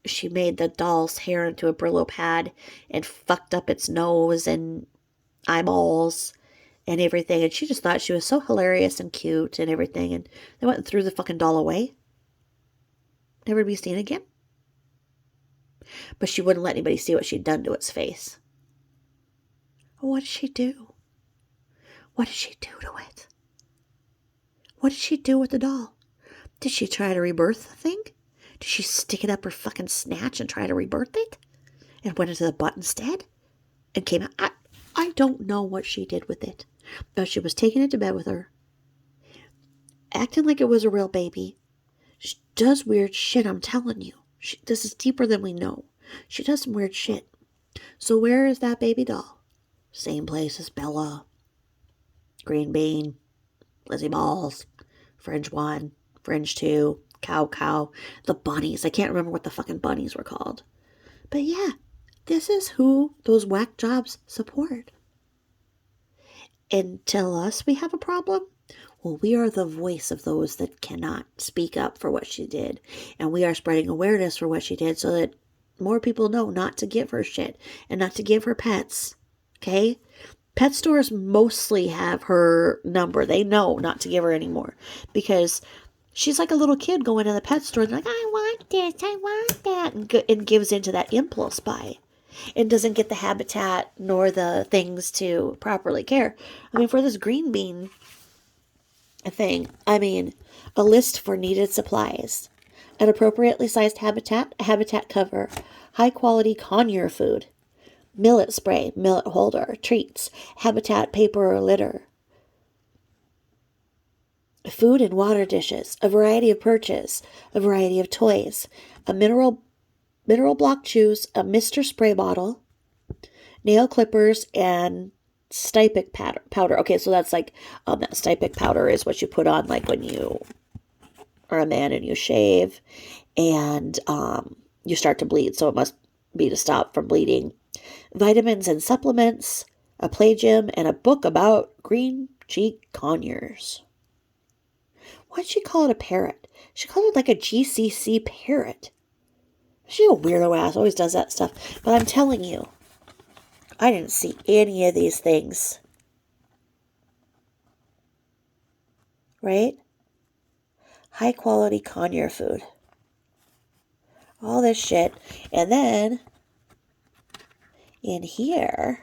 she made the doll's hair into a Brillo pad and fucked up its nose and eyeballs and everything. And she just thought she was so hilarious and cute and everything. And they went and threw the fucking doll away. Never to be seen again. But she wouldn't let anybody see what she'd done to its face. What did she do? What did she do to it? What did she do with the doll? Did she try to rebirth the thing? Did she stick it up her fucking snatch and try to rebirth it? And went into the butt instead? And came out? I don't know what she did with it. But she was taking it to bed with her. Acting like it was a real baby. She does weird shit, I'm telling you. This is deeper than we know. She does some weird shit. So where is that baby doll? Same place as Bella, Green Bean, Lizzie Balls, Fringe 1, Fringe 2, Cow, the bunnies. I can't remember what the fucking bunnies were called. But yeah, this is who those whack jobs support. And tell us we have a problem? Well, we are the voice of those that cannot speak up for what she did. And we are spreading awareness for what she did so that more people know not to give her shit and not to give her pets. Okay? Pet stores mostly have her number. They know not to give her anymore because she's like a little kid going to the pet store and like, I want this, I want that, and gives into that impulse buy and doesn't get the habitat nor the things to properly care. I mean, for this green bean thing, I mean, a list for needed supplies, an appropriately sized habitat, a habitat cover, high quality conure food, millet spray, millet holder, treats, habitat paper or litter, food and water dishes, a variety of perches, a variety of toys, a mineral block chews, a Mr. Spray bottle, nail clippers, and Stypic powder. Okay, so that's like, that Stypic powder is what you put on like when you are a man and you shave and you start to bleed. So it must be to stop from bleeding. Vitamins and supplements, a play gym, and a book about green cheek conures. Why'd she call it a parrot? She called it like a GCC parrot. She's a weirdo ass, always does that stuff. But I'm telling you, I didn't see any of these things. Right? High quality conure food. All this shit. And then, in here,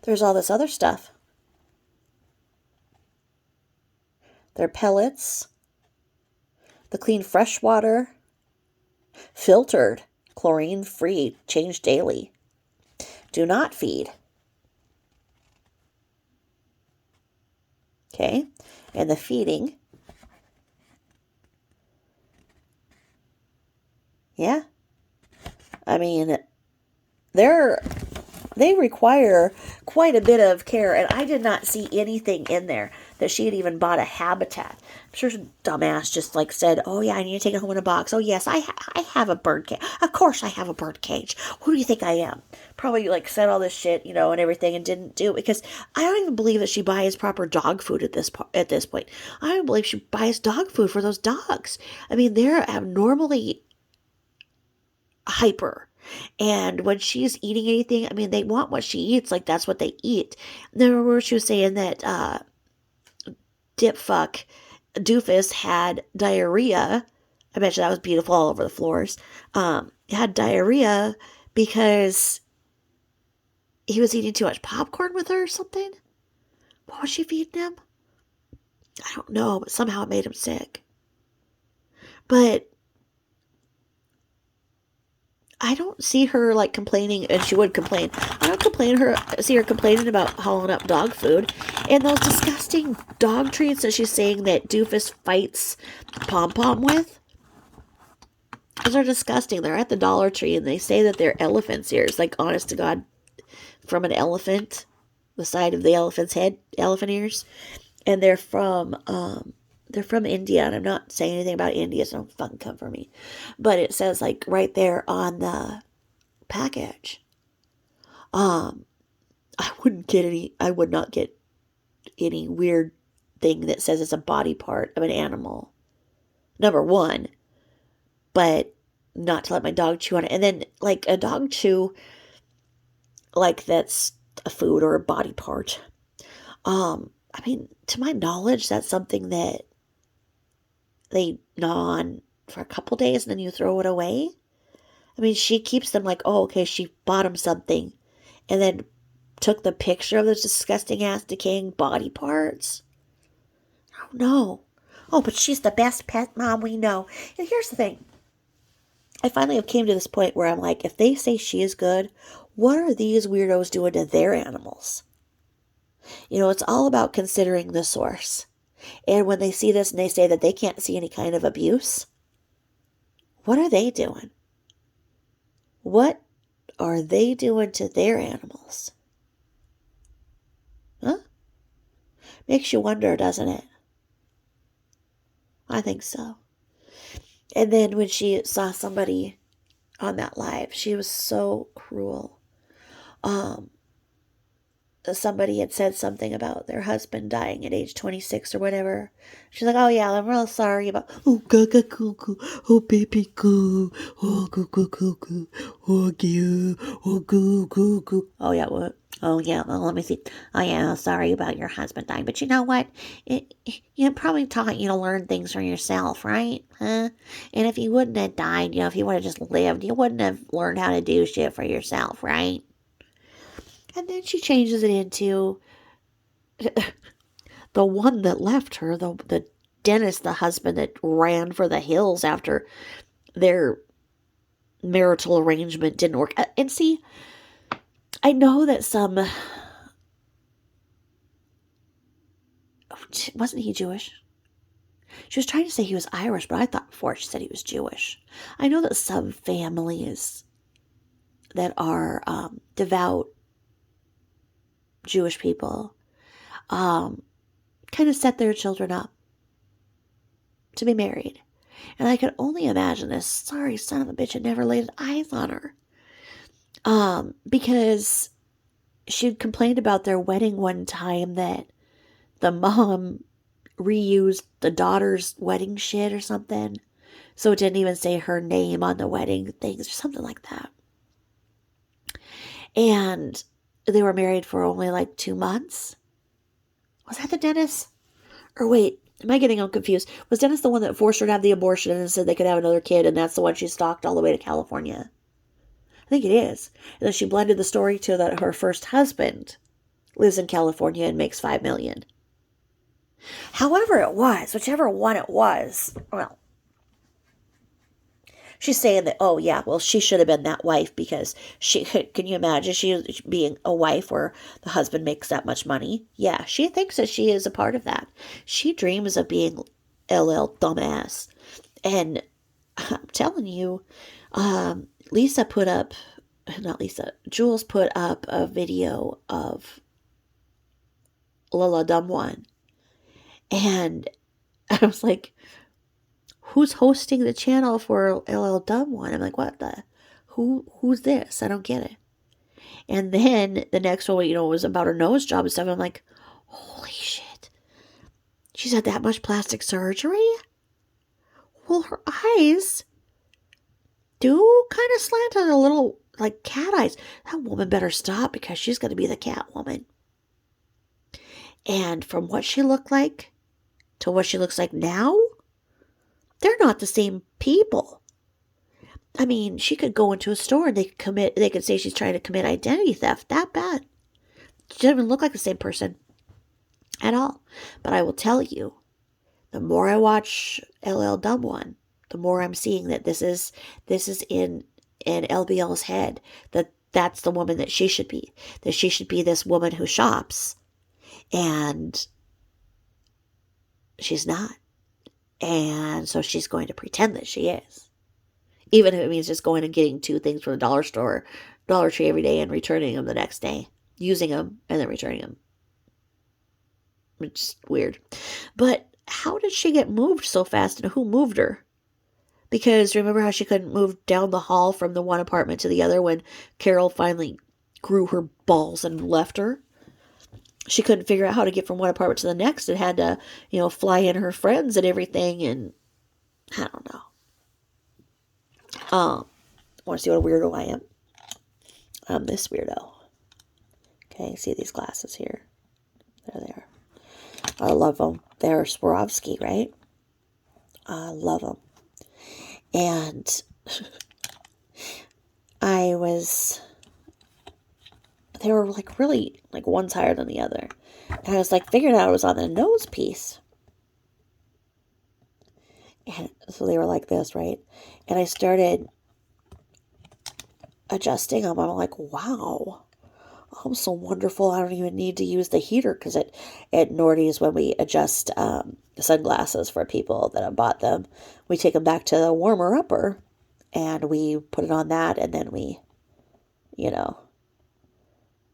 there's all this other stuff. They're pellets. The clean fresh water. Filtered. Chlorine free. Change daily. Do not feed. Okay. And the feeding. Yeah. I mean, they require quite a bit of care, and I did not see anything in there that she had even bought a habitat. I'm sure some dumbass just like said, oh yeah, I need to take it home in a box. Oh yes, I have a bird cage. Of course I have a bird cage. Who do you think I am? Probably like said all this shit, and everything, and didn't do it because I don't even believe that she buys proper dog food at this point. I don't believe she buys dog food for those dogs. I mean, they're abnormally hyper. And when she's eating anything, I mean, they want what she eats. Like, that's what they eat. Then remember she was saying that dip fuck Doofus had diarrhea. I bet you that was beautiful all over the floors. Had diarrhea because he was eating too much popcorn with her or something. What was she feeding him? I don't know, but somehow it made him sick. But I don't see her like complaining, and she would complain. I don't see her complaining about hauling up dog food. And those disgusting dog treats that she's saying that Doofus fights Pom Pom with, those are disgusting. They're at the Dollar Tree, and they say that they're elephant's ears, like honest to God, from an elephant, the side of the elephant's head, elephant ears. And they're from India, and I'm not saying anything about India, so don't fucking come for me. But it says, like, right there on the package. I would not get any weird thing that says it's a body part of an animal. Number one. But not to let my dog chew on it. And then, like, a dog chew, like, that's a food or a body part. I mean, to my knowledge, that's something that they gnaw on for a couple days and then you throw it away. I mean, she keeps them like, oh, okay, she bought him something and then took the picture of those disgusting ass decaying body parts. I don't know. Oh, but she's the best pet mom we know. And here's the thing. I finally have came to this point where I'm like, if they say she is good, what are these weirdos doing to their animals? You know, it's all about considering the source. And when they see this and they say that they can't see any kind of abuse, what are they doing? What are they doing to their animals? Huh? Makes you wonder, doesn't it? I think so. And then when she saw somebody on that live, she was so cruel. Somebody had said something about their husband dying at age 26 or whatever. She's like, oh yeah, I'm real sorry about, oh gaga cuckoo, oh baby goo, oh goo goo goo goo, oh goo, oh goo goo goo. Oh yeah, what? Oh yeah, well let me see. Oh yeah, sorry about your husband dying, but you know what? It probably taught you to learn things for yourself, right? Huh? And if he wouldn't have died, if he would have just lived, you wouldn't have learned how to do shit for yourself, right? And then she changes it into the one that left her, the Dennis, the husband that ran for the hills after their marital arrangement didn't work. And see, I know that wasn't he Jewish? She was trying to say he was Irish, but I thought before she said he was Jewish. I know that some families that are devout Jewish people kind of set their children up to be married. And I could only imagine this sorry son of a bitch had never laid eyes on her. Because she'd complained about their wedding one time that the mom reused the daughter's wedding shit or something. So it didn't even say her name on the wedding things or something like that. And they were married for only like 2 months. Was that the Dennis? Or wait, am I getting all confused? Was Dennis the one that forced her to have the abortion and said they could have another kid, and that's the one she stalked all the way to California? I think it is. And then she blended the story to that her first husband lives in California and makes $5 million. However it was, whichever one it was, well, she's saying that, oh yeah, well, she should have been that wife because can you imagine she being a wife where the husband makes that much money? Yeah, she thinks that she is a part of that. She dreams of being LL dumbass. And I'm telling you, Jools put up a video of LLD1. And I was like, who's hosting the channel for LLD1? I'm like, what the? Who's this? I don't get it. And then the next one, was about her nose job and stuff. I'm like, holy shit. She's had that much plastic surgery? Well, her eyes do kind of slant on a little, like, cat eyes. That woman better stop because she's going to be the cat woman. And from what she looked like to what she looks like now, they're not the same people. I mean, she could go into a store and they could say she's trying to commit identity theft. That bad. She doesn't even look like the same person at all. But I will tell you, the more I watch LL1, the more I'm seeing that this is in LBL's head, that's the woman that she should be. That she should be this woman who shops. And she's not. And so she's going to pretend that she is. Even if it means just going and getting 2 things from the dollar store, Dollar Tree every day and returning them the next day. Using them and then returning them. It's weird. But how did she get moved so fast and who moved her? Because remember how she couldn't move down the hall from the one apartment to the other when Carol finally grew her balls and left her? She couldn't figure out how to get from one apartment to the next and had to, fly in her friends and everything. And I don't know. Want to see what a weirdo I am? I'm this weirdo. Okay, see these glasses here? There they are. I love them. They're Swarovski, right? I love them. And they were like really, like one's higher than the other. And I was like, figured out it was on the nose piece. And so they were like this, right? And I started adjusting them. I'm like, wow, I'm so wonderful. I don't even need to use the heater because at Nordy's, when we adjust sunglasses for people that have bought them, we take them back to the warmer upper and we put it on that, and then we,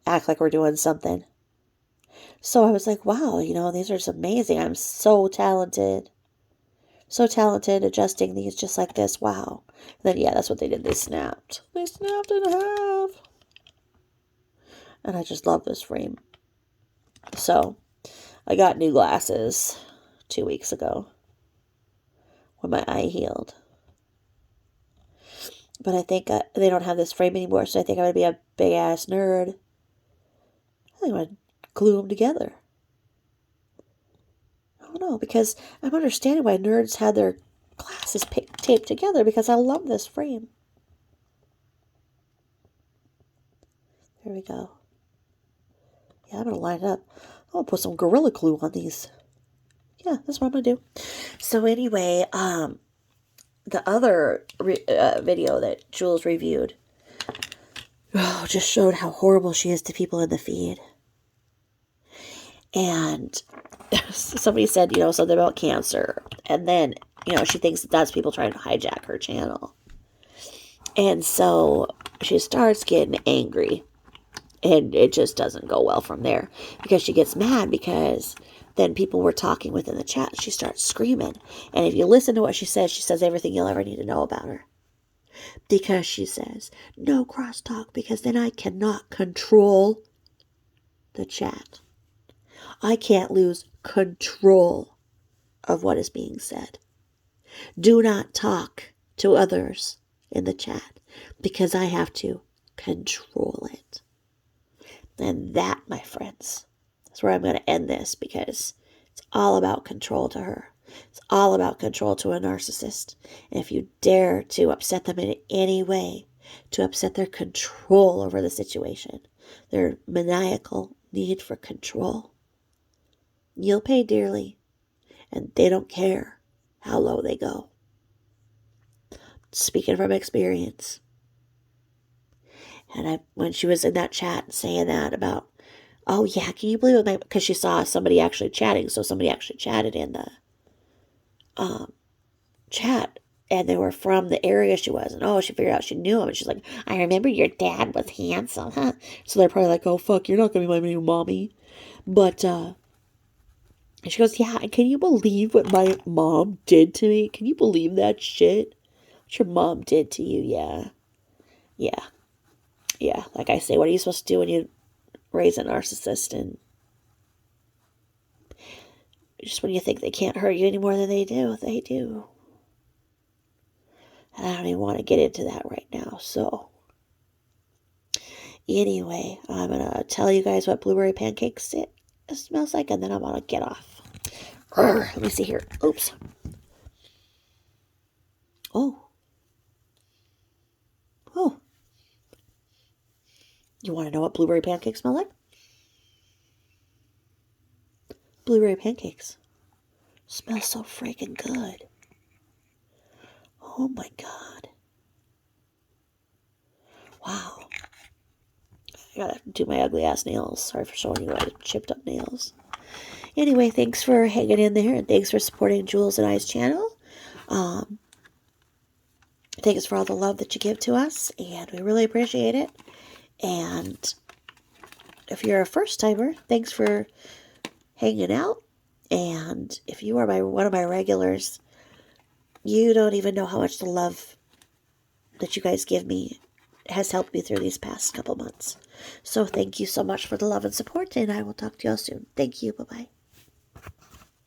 act like we're doing something. So I was like, wow, these are just amazing. I'm so talented. So talented adjusting these just like this. Wow. And then, yeah, that's what they did. They snapped. They snapped in half. And I just love this frame. So I got new glasses 2 weeks ago when my eye healed. But I think they don't have this frame anymore, so I think I'm going to be a big-ass nerd. I think I'm going to glue them together. I don't know, because I'm understanding why nerds had their glasses taped together, because I love this frame. There we go. Yeah, I'm going to line it up. I'm going to put some Gorilla Glue on these. Yeah, that's what I'm going to do. So anyway, the other video that Jools reviewed just showed how horrible she is to people in the feed. And somebody said, something about cancer. And then, she thinks that's people trying to hijack her channel. And so she starts getting angry. And it just doesn't go well from there. Because she gets mad because then people were talking within the chat. She starts screaming. And if you listen to what she says everything you'll ever need to know about her. Because she says, no crosstalk, because then I cannot control the chat. I can't lose control of what is being said. Do not talk to others in the chat because I have to control it. And that, my friends, is where I'm going to end this, because it's all about control to her. It's all about control to a narcissist. And if you dare to upset them in any way, to upset their control over the situation, their maniacal need for control, you'll pay dearly, and they don't care how low they go. Speaking from experience. And when she was in that chat saying that about, oh yeah, can you believe it? Because she saw somebody actually chatting, so somebody actually chatted in the chat, and they were from the area she was, and she figured out she knew him, and she's like, I remember your dad was handsome, huh? So they're probably like, oh fuck, you're not gonna be my new mommy. But and she goes, yeah, can you believe what my mom did to me? Can you believe that shit? What your mom did to you? Yeah, like I say, what are you supposed to do when you raise a narcissist? And just when you think they can't hurt you any more than they do, they do. And I don't even want to get into that right now. So anyway, I'm going to tell you guys what blueberry pancakes it smells like, and then I'm going to get off. Let me see here. Oops. Oh. Oh. You want to know what blueberry pancakes smell like? Blueberry pancakes. Smell so freaking good. Oh my god. Wow. I gotta do my ugly ass nails. Sorry for showing you my chipped up nails. Anyway, thanks for hanging in there, and thanks for supporting Jules and I's channel. Thanks for all the love that you give to us, and we really appreciate it. And if you're a first timer, thanks for hanging out. And if you are one of my regulars, you don't even know how much the love that you guys give me has helped me through these past couple months. So thank you so much for the love and support, and I will talk to you all soon. Thank you. Bye-bye.